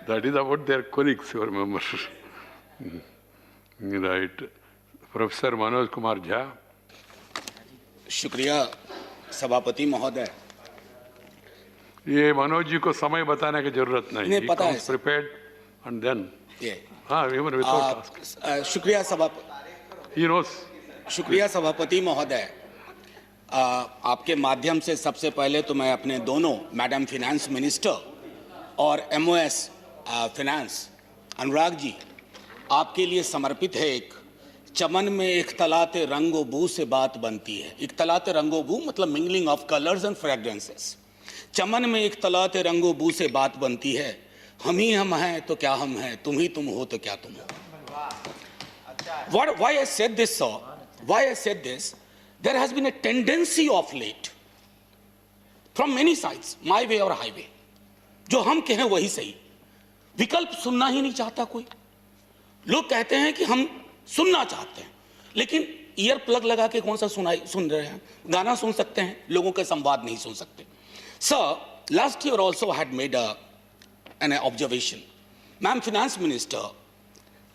That is about their colleagues, you remember. Right. Professor Manoj Kumar Jha. शुक्रिया सभापति महोदय। ये मनोज जी को समय बताने की जरूरत नहीं। नहीं, पता है। Prepared and then. हाँ, even without task. शुक्रिया सभापति। He knows. शुक्रिया सभापति महोदय। आपके माध्यम से सबसे पहले तो मैं अपने दोनों मैडम फिनेंस मिनिस्टर और MOS फिनेंस अनुराग जी, आपके लिए समर्पित है एक चमन में एक तलाते रंगो बू से बात बनती है। एक तलाते रंगो बू मतलब mingling of colours and fragrances. चमन में एक तलाते रंगो बू से बात बनती है। हम ही हम हैं तो क्या हम हैं, तुम ही तुम हो तो क्या तुम हो। Why I said this, sir? Why I said this? There has been a tendency of late from many sides, my way or highway, जो हम कहें वही सही, विकल्प सुनना ही नहीं चाहता कोई। लोग कहते हैं कि हम सुनना चाहते हैं, लेकिन ईयर प्लग लगा के कौन सा सुन रहे हैं। गाना सुन सकते हैं, लोगों के संवाद नहीं सुन सकते। Sir, last year also had made an observation. Ma'am finance minister,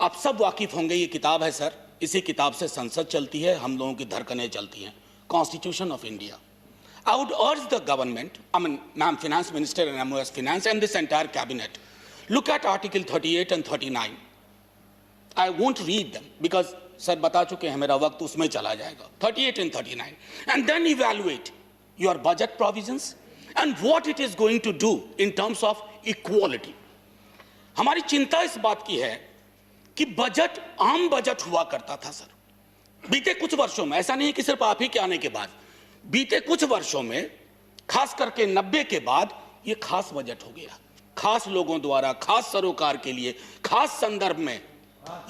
आप सब वाकिफ होंगे, ये किताब है सर, इसी किताब से संसद चलती है, हम लोगों की धड़कनें चलती हैं, constitution of India. I would urge the government, Ma'am Finance Minister and MOS Finance and this entire cabinet, look at Article 38 and 39. I won't read them because sir बता चुके हैं, मेरा वक्त उसमें चला जाएगा। 38 and 39, and then evaluate your budget provisions and what it is going to do in terms of equality. हमारी चिंता इस बात की है कि बजट आम बजट हुआ करता था सर बीते कुछ वर्षों में। ऐसा नहीं है कि सिर्फ आप ही के आने के बाद, बीते कुछ वर्षों में, खास करके 90 के बाद, ये खास बजट हो गया, खास लोगों द्वारा, खास सरोकार के लिए, खास संदर्भ में।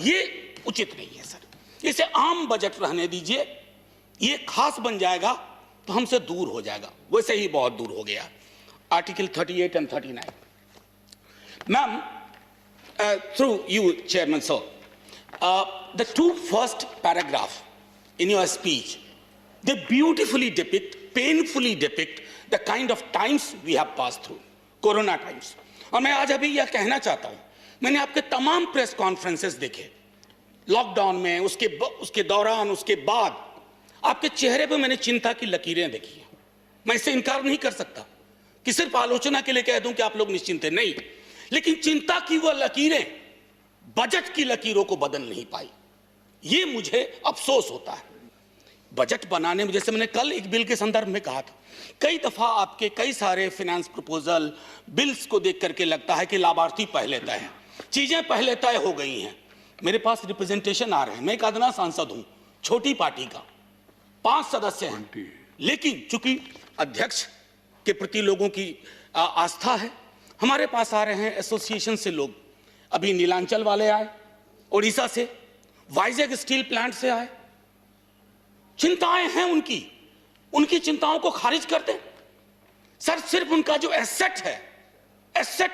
ये उचित नहीं है सर, इसे आम बजट रहने दीजिए। ये खास बन जाएगा तो हमसे दूर हो जाएगा, वैसे ही बहुत दूर हो गया। Article 38 and 39। Ma'am, through you, Chairman sir, the two first paragraph in your speech, they beautifully depict, painfully depict the kind of times we have passed through, corona times. और मैं आज अभी यह कहना चाहता हूं, मैंने आपके तमाम प्रेस कॉन्फ्रेंसेस देखे लॉकडाउन में, उसके दौरान, उसके बाद। आपके चेहरे पे मैंने चिंता की लकीरें देखी हैं। मैं इससे इनकार नहीं कर सकता कि सिर्फ आलोचना के लिए कह दूं कि आप लोग निश्चिंत हैं, नहीं, लेकिन चिंता की वह लकीरें बजट की लकीरों को बदल नहीं पाई। ये मुझे अफसोस होता है। बजट बनाने में, जैसे मैंने कल एक बिल के संदर्भ में कहा था, कई दफा आपके कई सारे फाइनेंस प्रपोजल बिल्स को देख करके लगता है कि लाभार्थी पहले तय है, चीजें पहले तय हो गई हैं। मेरे पास रिप्रेजेंटेशन आ रहे हैं, मैं एक अदना सांसद हूं, छोटी पार्टी का, 5 सदस्य हैं, लेकिन चूंकि अध्यक्ष के प्रति लोगों की आस्था है, हमारे पास आ रहे हैं एसोसिएशन से लोग। अभी नीलांचल वाले आए, ओडिशा से, वाइजैग स्टील प्लांट से आए। चिंताएं हैं उनकी चिंताओं को खारिज कर दें सर। सिर्फ उनका जो एसेट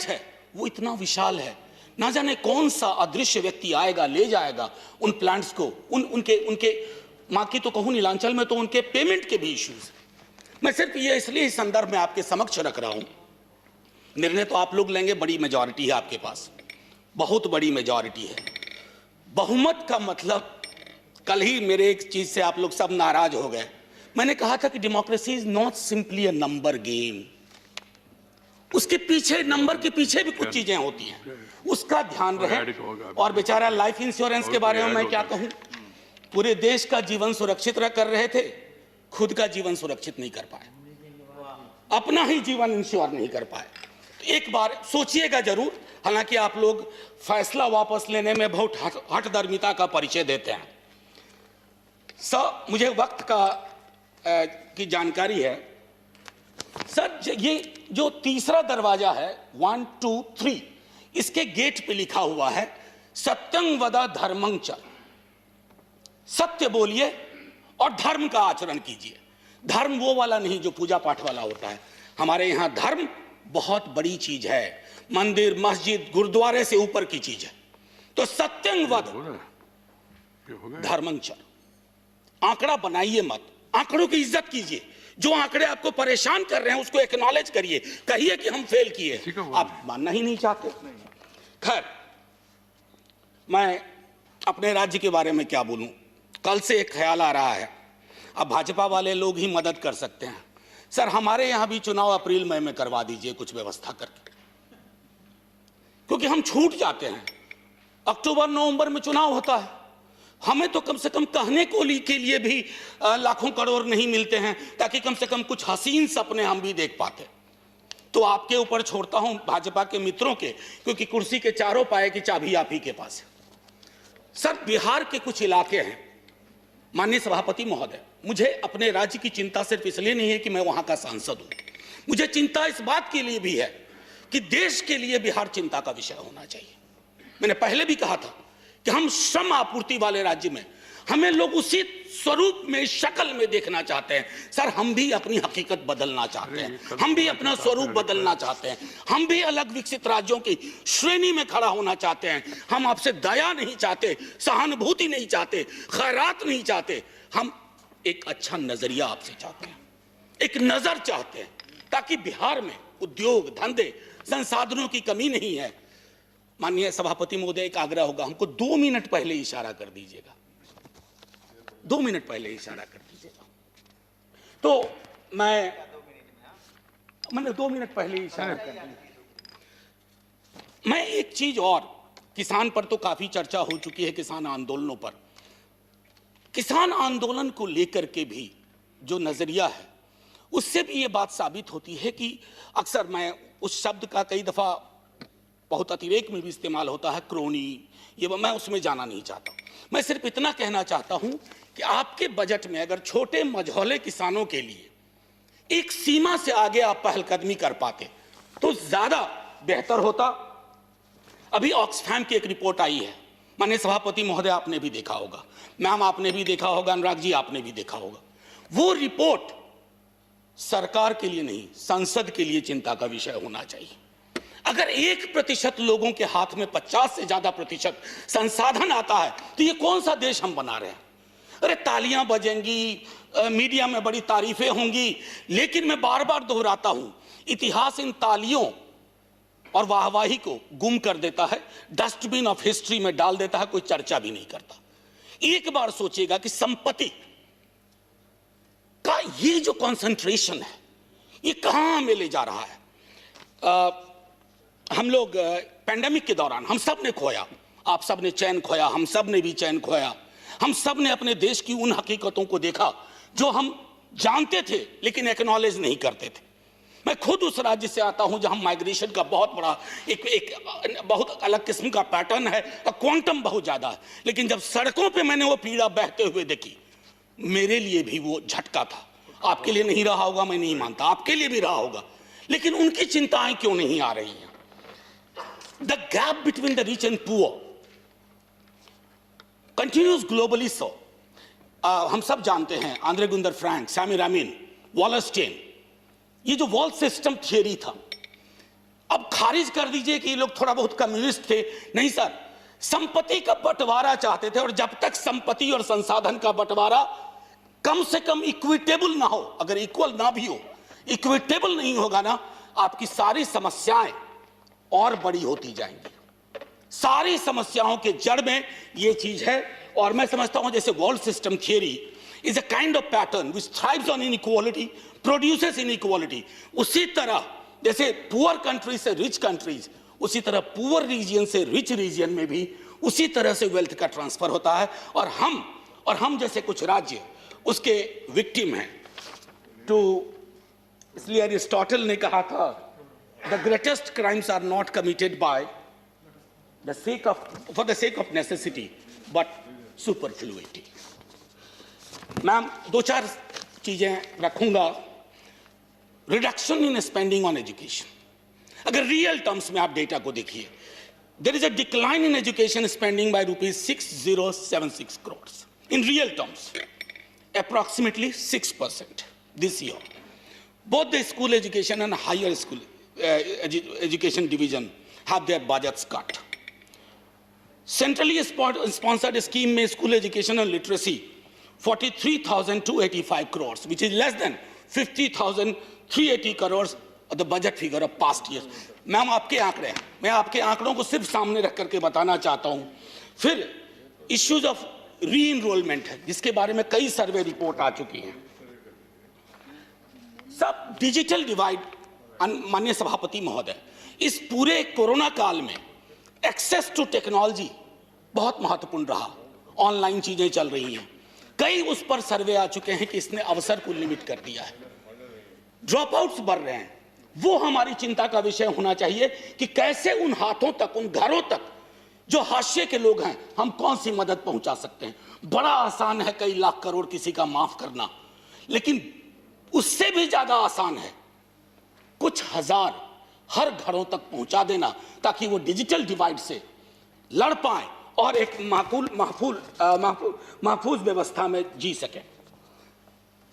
है वो इतना विशाल है, ना जाने कौन सा अदृश्य व्यक्ति आएगा, ले जाएगा उन प्लांट्स को। उनके मां की तो कहूं, नीलांचल में तो उनके पेमेंट के भी इश्यूज। मैं सिर्फ ये इसलिए इस संदर्भ में आपके समक्ष रख रहा हूं। निर्णय तो आप लोग लेंगे, बड़ी मेजॉरिटी है आपके पास, बहुत बड़ी मेजॉरिटी है। बहुमत का मतलब, कल ही मेरे एक चीज से आप लोग सब नाराज हो गए। मैंने कहा था कि democracy is not simply a number game. उसके पीछे, नंबर के पीछे भी कुछ चीजें होती हैं, उसका ध्यान रहे। और बेचारा लाइफ इंश्योरेंस के बारे में मैं क्या कहूं, पूरे देश का जीवन सुरक्षित कर रहे थे, खुद का जीवन सुरक्षित नहीं कर पाए, अपना ही जीवन इंश्योर नहीं कर पाए। तो एक बार सोचिएगा जरूर। हालांकि आप लोग फैसला वापस लेने में बहुत हठधर्मिता का परिचय देते हैं सर। मुझे वक्त की जानकारी है सर। ये जो तीसरा दरवाजा है, 1 2 3, इसके गेट पे लिखा हुआ है सत्यं वद धर्मं च। सत्य बोलिए और धर्म का आचरण कीजिए। धर्म वो वाला नहीं जो पूजा पाठ वाला होता है। हमारे यहां धर्म बहुत बड़ी चीज है, मंदिर, मस्जिद, गुरुद्वारे से ऊपर की चीज है। तो सत्यं वद धर्मं च। आंकड़ा बनाइए मत, आंकड़ों की इज्जत कीजिए। जो आंकड़े आपको परेशान कर रहे हैं उसको एक्नॉलेज करिए, कहिए कि हम फेल किए। आप मानना ही नहीं चाहते। खैर, मैं अपने राज्य के बारे में क्या बोलूं। कल से एक ख्याल आ रहा है, अब भाजपा वाले लोग ही मदद कर सकते हैं। सर, हमारे यहां भी चुनाव अप्रैल मई में करवा दीजिए कुछ व्यवस्था करके, क्योंकि हम छूट जाते हैं। अक्टूबर नवंबर में चुनाव होता है, हमें तो कम से कम कहने को के लिए भी लाखों करोड़ नहीं मिलते हैं, ताकि कम से कम कुछ हसीन सपने हम भी देख पाते। तो आपके ऊपर छोड़ता हूं, भाजपा के मित्रों के, क्योंकि कुर्सी के चारों पाए की चाबी आप ही के पास है। सर, बिहार के कुछ इलाके हैं, माननीय सभापति महोदय, मुझे अपने राज्य की चिंता सिर्फ इसलिए नहीं है कि मैं वहां का सांसद हूं, मुझे चिंता इस बात के लिए भी है कि देश के लिए बिहार चिंता का विषय होना चाहिए। मैंने पहले भी कहा था कि हम श्रम आपूर्ति वाले राज्य में, हमें लोग उसी स्वरूप में, शक्ल में देखना चाहते हैं। सर, हम भी अपनी हकीकत बदलना चाहते हैं, हम भी अपना स्वरूप बदलना चाहते हैं, हम भी अलग विकसित राज्यों की श्रेणी में खड़ा होना चाहते हैं। हम आपसे दया नहीं चाहते, सहानुभूति नहीं चाहते, खैरात नहीं चाहते, हम एक अच्छा नजरिया आपसे चाहते हैं, एक नजर चाहते हैं, ताकि बिहार में उद्योग धंधे संसाधनों की कमी नहीं है। माननीय सभापति महोदय, एक आग्रह होगा, हमको 2 मिनट पहले इशारा कर दीजिएगा, 2 मिनट पहले इशारा कर दीजिएगा। तो मैंने 2 मिनट पहले इशारा कर दिया। मैं एक चीज और, किसान पर तो काफी चर्चा हो चुकी है, किसान आंदोलनों पर। किसान आंदोलन को लेकर के भी जो नजरिया है, उससे भी ये बात साबित होती है कि अक्सर, मैं उस शब्द का कई दफा बहुत अतिरेक में भी इस्तेमाल होता है, क्रोनी, ये मैं उसमें जाना नहीं चाहता। मैं सिर्फ इतना कहना चाहता हूं कि आपके बजट में अगर छोटे मझौले किसानों के लिए एक सीमा से आगे आप पहलकदमी कर पाते तो ज्यादा बेहतर होता। अभी ऑक्सफैम की एक रिपोर्ट आई है, माननीय सभापति महोदय आपने भी देखा होगा, मैम आपने भी देखा होगा, अनुराग जी आपने भी देखा होगा। वो रिपोर्ट सरकार के लिए नहीं, संसद के लिए चिंता का विषय होना चाहिए। अगर 1% लोगों के हाथ में 50 से ज्यादा प्रतिशत संसाधन आता है, तो ये कौन सा देश हम बना रहे हैं? अरे तालियां बजेंगी, मीडिया में बड़ी तारीफें होंगी, लेकिन मैं बार बार दोहराता हूं, इतिहास इन तालियों और वाहवाही को गुम कर देता है, डस्टबिन ऑफ हिस्ट्री में डाल देता है, कोई चर्चा भी नहीं करता। एक बार सोचिएगा कि संपत्ति का ये जो कंसंट्रेशन है, ये कहां हमें ले जा रहा है। हम लोग पैंडेमिक के दौरान हम सब ने खोया, आप सब ने चैन खोया, हम सब ने भी चैन खोया। हम सब ने अपने देश की उन हकीकतों को देखा जो हम जानते थे लेकिन एक्नॉलेज नहीं करते थे। मैं खुद उस राज्य से आता हूं जहां माइग्रेशन का बहुत बड़ा एक बहुत अलग किस्म का पैटर्न है और क्वांटम बहुत ज्यादा है, लेकिन जब सड़कों पे मैंने वो पीड़ा बहते हुए देखी, मेरे लिए भी वो झटका था। आपके लिए नहीं रहा होगा, मैं नहीं मानता, आपके लिए भी रहा होगा, लेकिन उनकी चिंताएं क्यों नहीं आ रही हैं? The gap between the rich and poor continues globally so. हम सब जानते हैं आंद्रे गुंदर फ्रैंक, सैमी रामिन, वॉलस्टेन, ये जो वॉल सिस्टम थियरी था, अब खारिज कर दीजिए कि ये लोग थोड़ा बहुत कम्युनिस्ट थे। नहीं सर, संपत्ति का बंटवारा चाहते थे, और जब तक संपत्ति और संसाधन का बंटवारा कम से कम इक्विटेबल ना हो, अगर इक्वल ना भी हो, इक्विटेबल नहीं होगा ना, आपकी सारी समस्याएं और बड़ी होती जाएंगी। सारी समस्याओं के जड़ में ये चीज है। और मैं समझता हूं जैसे world system theory is a kind of pattern which thrives on inequality, produces inequality, उसी तरह जैसे पुअर कंट्रीज से रिच कंट्रीज, उसी तरह पुअर रीजन से रिच रीजन में भी उसी तरह से वेल्थ का ट्रांसफर होता है। और हम जैसे कुछ राज्य उसके विक्टिम हैं। तो इसलिए अरिस्टोटल ने कहा था, the greatest crimes are not committed for the sake of necessity, but superfluity. Ma'am 2-4 चीजें रखूंगा। Reduction in spending on education, अगर रियल टर्म्स में आप डेटा को देखिए, there is a decline in education spending by ₹6076 crores in real terms, approximately 6% this year. Both the school education and higher school education division have their budgets cut. Centrally sponsored scheme में school education and literacy 43,285 crores, which is less than 50,380 crores the budget figure of past year. Ma'am आपके आंकड़े हैं, मैं आपके आंकड़ों को सिर्फ सामने रख करके बताना चाहता हूं। फिर इश्यूज ऑफ री इनरोलमेंट है, जिसके बारे में कई सर्वे रिपोर्ट आ चुकी हैं। सब डिजिटल डिवाइड, माननीय सभापति महोदय, इस पूरे कोरोना काल में एक्सेस टू टेक्नोलॉजी बहुत महत्वपूर्ण रहा। ऑनलाइन चीजें चल रही हैं, कई उस पर सर्वे आ चुके हैं कि इसने अवसर को लिमिट कर दिया है। ड्रॉप आउट्स बढ़ रहे हैं, वो हमारी चिंता का विषय होना चाहिए कि कैसे उन हाथों तक, उन घरों तक जो हाशिए के लोग हैं, हम कौन सी मदद पहुंचा सकते हैं। बड़ा आसान है कई लाख करोड़ किसी का माफ करना, लेकिन उससे भी ज्यादा आसान है कुछ हजार हर घरों तक पहुंचा देना, ताकि वो डिजिटल डिवाइड से लड़ पाए और एक महफूज व्यवस्था में जी सके।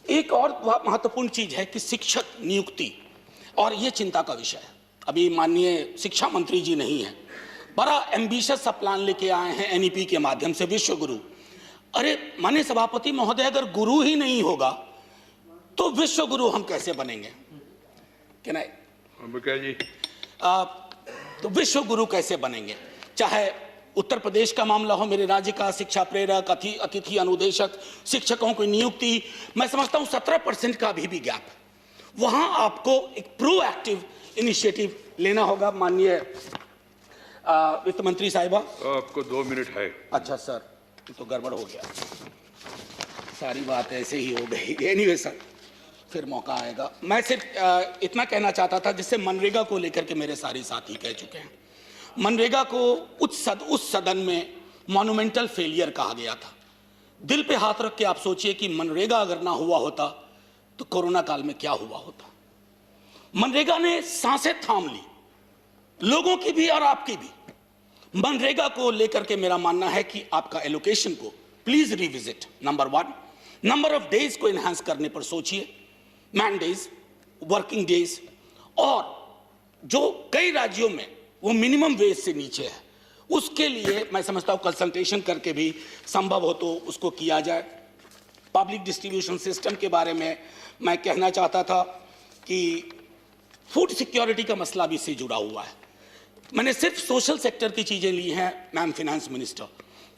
एक और महत्वपूर्ण चीज है कि शिक्षक नियुक्ति, और ये चिंता का विषय है। अभी माननीय शिक्षा मंत्री जी नहीं है, बड़ा एम्बिशियस सा प्लान लेके आए हैं एनईपी के माध्यम से, विश्व गुरु। अरे माननीय सभापति महोदय, अगर गुरु ही नहीं होगा तो विश्व गुरु हम कैसे बनेंगे? क्या नहीं जी? तो विश्व गुरु कैसे बनेंगे? चाहे उत्तर प्रदेश का मामला हो, मेरे राज्य का शिक्षा प्रेरक, अतिथि अनुदेशक, शिक्षकों की नियुक्ति, मैं समझता हूं 17% का अभी भी गैप। वहां आपको एक प्रोएक्टिव इनिशिएटिव लेना होगा। माननीय वित्त मंत्री साहिबा, आपको 2 मिनट है। अच्छा सर, तो गड़बड़ हो गया, सारी बात ऐसे ही हो गई। एनीवे सर, फिर मौका आएगा। मैं सिर्फ इतना कहना चाहता था, जिससे मनरेगा को लेकर के मेरे सारे साथी कह चुके हैं। मनरेगा को उस सदन में मॉन्यूमेंटल फेलियर कहा गया था। दिल पे हाथ रख के आप सोचिए कि मनरेगा अगर ना हुआ होता तो कोरोना काल में क्या हुआ होता। मनरेगा ने सांसें थाम ली, लोगों की भी और आपकी भी। मनरेगा को लेकर के मेरा मानना है कि आपका एलोकेशन को please revisit. Number 1, number of days को एनहांस करने पर सोचिए, मैन डेज, वर्किंग डेज, और जो कई राज्यों में वो मिनिमम वेज से नीचे है, उसके लिए मैं समझता हूं कंसल्टेशन करके भी संभव हो तो उसको किया जाए। पब्लिक डिस्ट्रीब्यूशन सिस्टम के बारे में मैं कहना चाहता था कि फूड सिक्योरिटी का मसला भी इससे जुड़ा हुआ है। मैंने सिर्फ सोशल सेक्टर की चीजें ली हैं मैम फिनेंस मिनिस्टर,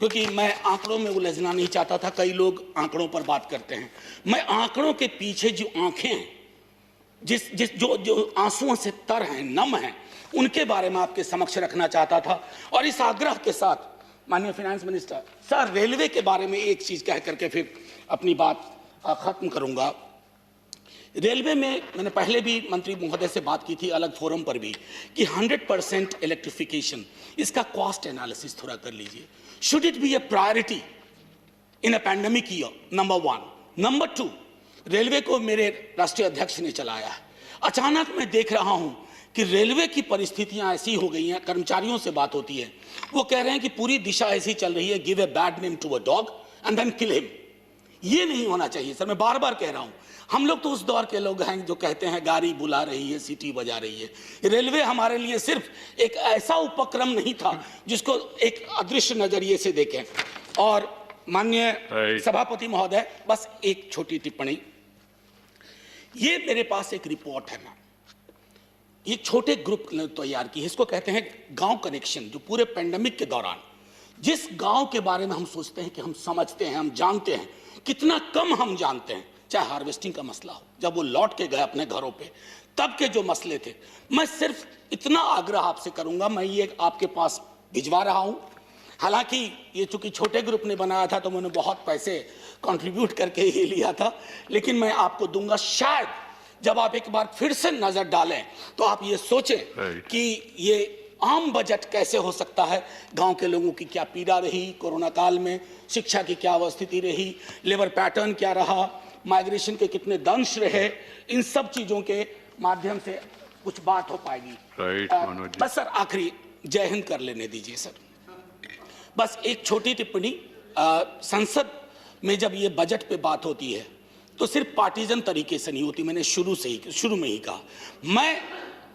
क्योंकि मैं आंकड़ों में उलझना नहीं चाहता था। कई लोग आंकड़ों पर बात करते हैं, मैं आंकड़ों के पीछे जो आंखें हैं, जो आंसुओं से तर हैं, नम हैं, उनके बारे में आपके समक्ष रखना चाहता था। और इस आग्रह के साथ माननीय फाइनेंस मिनिस्टर सर, रेलवे के बारे में एक चीज कह करके फिर अपनी बात खत्म करूंगा। रेलवे में मैंने पहले भी मंत्री महोदय से बात की थी, अलग फोरम पर भी, कि 100% इलेक्ट्रिफिकेशन, इसका कॉस्ट एनालिसिस थोड़ा कर लीजिए। Should it be A priority in a pandemic year? Number 1। Number 2, railway को मेरे राष्ट्रीय अध्यक्ष ने चलाया है। अचानक मैं देख रहा हूं कि रेलवे की परिस्थितियां ऐसी हो गई हैं, कर्मचारियों से बात होती है, वो कह रहे हैं कि पूरी दिशा ऐसी चल रही है, give a bad name to a dog and then kill him. ये नहीं होना चाहिए सर, मैं बार बार कह रहा हूं। हम लोग तो उस दौर के लोग हैं जो कहते हैं गाड़ी बुला रही है, सीटी बजा रही है। रेलवे हमारे लिए सिर्फ एक ऐसा उपक्रम नहीं था जिसको एक अदृश्य नजरिए से देखें। और माननीय सभापति महोदय, बस एक छोटी टिप्पणी, ये मेरे पास एक रिपोर्ट है, ये छोटे ग्रुप ने तैयार की है, इसको कहते हैं गांव कनेक्शन, जो पूरे पेंडेमिक के दौरान जिस गांव के बारे में हम सोचते हैं कि हम समझते हैं, हम जानते हैं, कितना कम हम जानते हैं। चाहे हार्वेस्टिंग का मसला हो, जब वो लौट के गए अपने घरों पे, तब के जो मसले थे। मैं सिर्फ इतना आग्रह आपसे करूंगा, मैं ये आपके पास भिजवा रहा हूं। हालांकि ये चूंकि छोटे ग्रुप ने बनाया था तो मैंने बहुत पैसे कंट्रीब्यूट करके ये लिया था, लेकिन मैं आपको दूंगा। शायद जब आप एक बार फिर से नजर डालें तो आप ये सोचें कि ये आम बजट कैसे हो सकता है, गांव के लोगों की क्या पीड़ा रही कोरोना काल में, शिक्षा की क्या स्थिति रही, लेबर पैटर्न क्या रहा, माइग्रेशन के कितने दंश रहे, इन सब चीजों के माध्यम से कुछ बात हो पाएगी। बस सर, आखिरी जय हिंद कर लेने दीजिए सर। बस एक छोटी टिप्पणी, संसद में जब ये बजट पे बात होती है तो सिर्फ पार्टीजन तरीके से नहीं होती। मैंने शुरू में ही कहा, मैं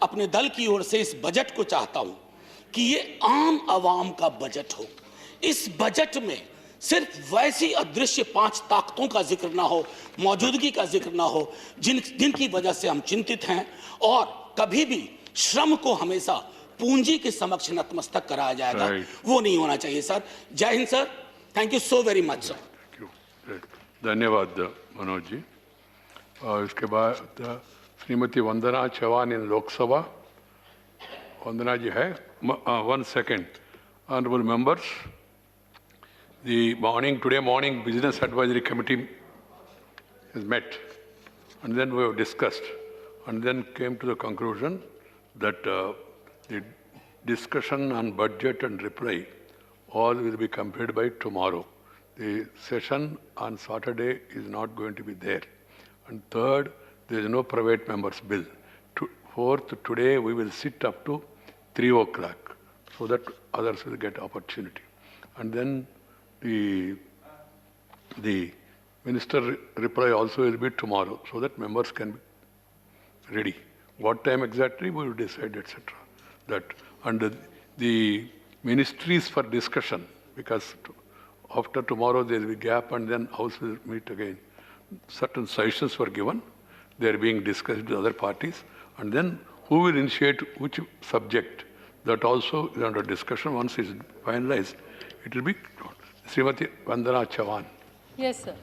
अपने दल की ओर से इस बजट को चाहता हूं कि ये आम आवाम का बजट हो। इस बजट में सिर्फ वैसी अदृश्य 5 ताकतों का जिक्र ना हो, मौजूदगी का जिक्र ना हो, जिनकी वजह से हम चिंतित हैं, और कभी भी श्रम को हमेशा पूंजी के समक्ष नतमस्तक कराया जाएगा, Right. वो नहीं होना चाहिए सर। जय Hind sir, thank you so very much sir. Thank you. Right. धन्यवाद मनोज जी। और इसके बाद श्रीमती वंदना चौहान इन लोकसभा। वंदना जी है। 1 second. Honorable members, today morning Business Advisory Committee has met, and then we have discussed, and then came to the conclusion that the discussion on budget and reply all will be completed by tomorrow. The session on Saturday is not going to be there. And third, there is no private members bill. Fourth, today we will sit up to 3 o'clock so that others will get opportunity. And then the minister reply also will be tomorrow so that members can be ready. What time exactly we will decide, etc. That under the ministries for discussion, because after tomorrow there will be gap and then House will meet again. Certain suggestions were given, they are being discussed with other parties, and then who will initiate which subject, that also is under discussion. Once it is finalized, it will be Srimati Vandana Chauhan. Yes, sir.